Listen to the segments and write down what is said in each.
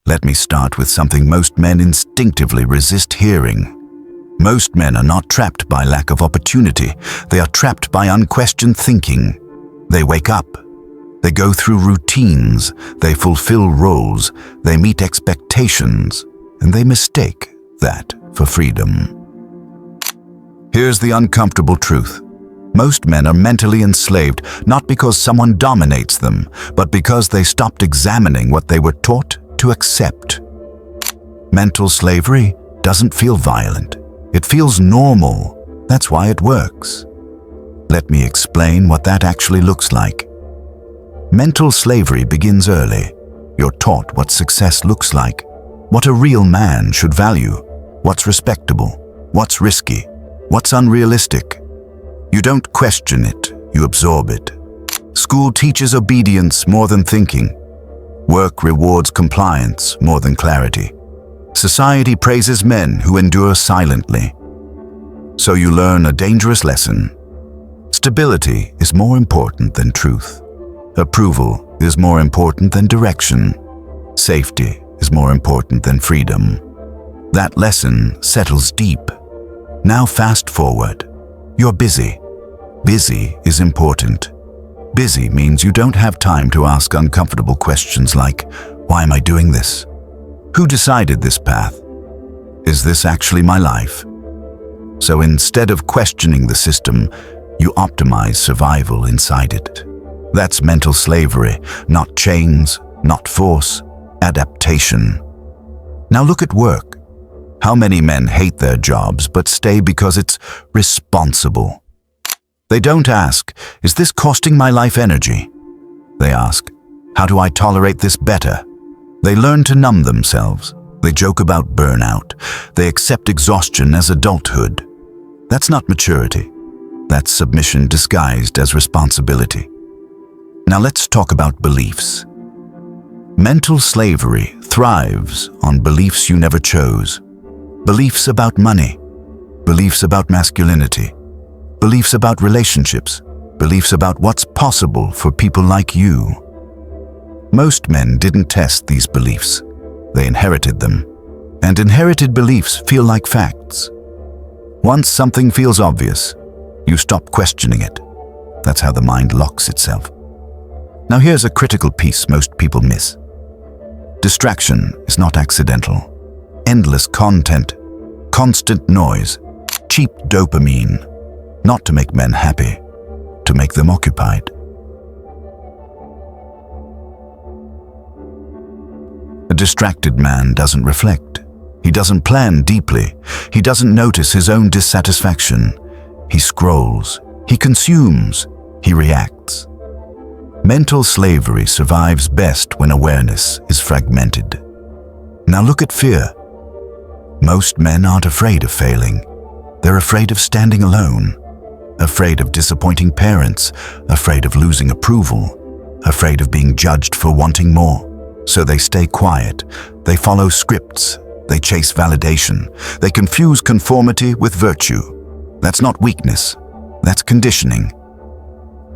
Let me start with something most men instinctively resist hearing. Most men are not trapped by lack of opportunity. They are trapped by unquestioned thinking. They wake up. They go through routines. They fulfill roles. They meet expectations. And they mistake that for freedom. Here's the uncomfortable truth. Most men are mentally enslaved, not because someone dominates them, but because they stopped examining what they were taught to accept. Mental slavery doesn't feel violent. It feels normal. That's why it works. Let me explain what that actually looks like. Mental slavery begins early. You're taught what success looks like, what a real man should value, what's respectable, what's risky, what's unrealistic. You don't question it, you absorb it. School teaches obedience more than thinking. Work rewards compliance more than clarity. Society praises men who endure silently. So you learn a dangerous lesson. Stability is more important than truth. Approval is more important than direction. Safety is more important than freedom. That lesson settles deep. Now fast forward. You're busy. Busy is important. Busy means you don't have time to ask uncomfortable questions like, why am I doing this? Who decided this path? Is this actually my life? So instead of questioning the system, you optimize survival inside it. That's mental slavery, not chains, not force, adaptation. Now look at work. How many men hate their jobs but stay because it's responsible? They don't ask, is this costing my life energy? They ask, how do I tolerate this better? They learn to numb themselves. They joke about burnout. They accept exhaustion as adulthood. That's not maturity. That's submission disguised as responsibility. Now let's talk about beliefs. Mental slavery thrives on beliefs you never chose. Beliefs about money, beliefs about masculinity, beliefs about relationships, beliefs about what's possible for people like you. Most men didn't test these beliefs. They inherited them. And inherited beliefs feel like facts. Once something feels obvious, you stop questioning it. That's how the mind locks itself. Now here's a critical piece most people miss. Distraction is not accidental. Endless content, constant noise, cheap dopamine, not to make men happy, to make them occupied. A distracted man doesn't reflect. He doesn't plan deeply. He doesn't notice his own dissatisfaction. He scrolls. He consumes. He reacts. Mental slavery survives best when awareness is fragmented. Now look at fear. Most men aren't afraid of failing. They're afraid of standing alone, afraid of disappointing parents, afraid of losing approval, afraid of being judged for wanting more. So they stay quiet. They follow scripts. They chase validation. They confuse conformity with virtue. That's not weakness. That's conditioning.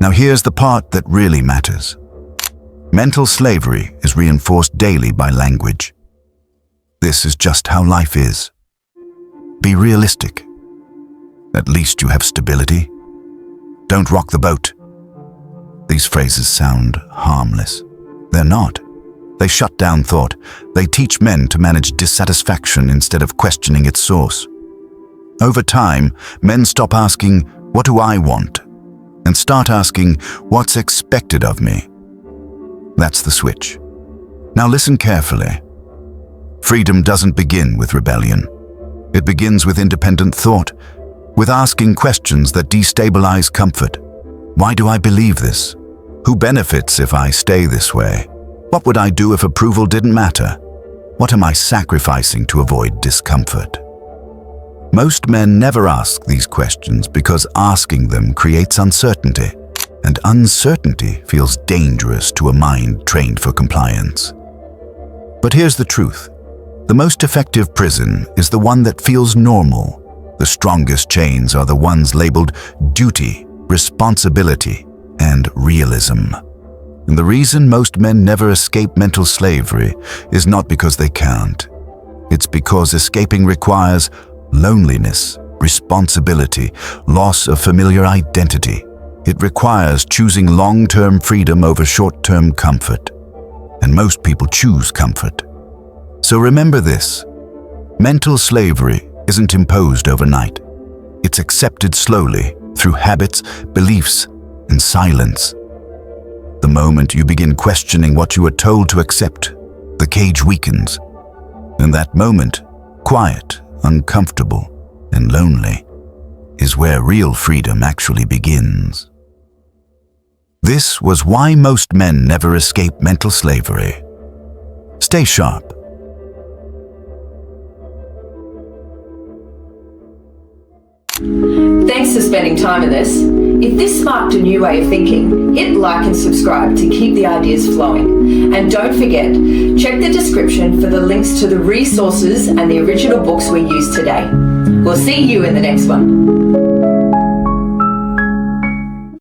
Now here's the part that really matters. Mental slavery is reinforced daily by language. This is just how life is. Be realistic. At least you have stability. Don't rock the boat. These phrases sound harmless. They're not. They shut down thought. They teach men to manage dissatisfaction instead of questioning its source. Over time, men stop asking, what do I want? And start asking, what's expected of me? That's the switch. Now listen carefully. Freedom doesn't begin with rebellion. It begins with independent thought, with asking questions that destabilize comfort. Why do I believe this? Who benefits if I stay this way? What would I do if approval didn't matter? What am I sacrificing to avoid discomfort? Most men never ask these questions because asking them creates uncertainty, and uncertainty feels dangerous to a mind trained for compliance. But here's the truth. The most effective prison is the one that feels normal. The strongest chains are the ones labeled duty, responsibility, and realism. And the reason most men never escape mental slavery is not because they can't. It's because escaping requires loneliness, responsibility, loss of familiar identity. It requires choosing long-term freedom over short-term comfort. And most people choose comfort. So remember this: mental slavery isn't imposed overnight. It's accepted slowly through habits, beliefs, and silence. The moment you begin questioning what you are told to accept, the cage weakens. And that moment, quiet, uncomfortable, and lonely, is where real freedom actually begins. This was why most men never escape mental slavery. Stay sharp. Thanks for spending time with us. If this sparked a new way of thinking, hit like and subscribe to keep the ideas flowing. And don't forget, check the description for the links to the resources and the original books we used today. We'll see you in the next one.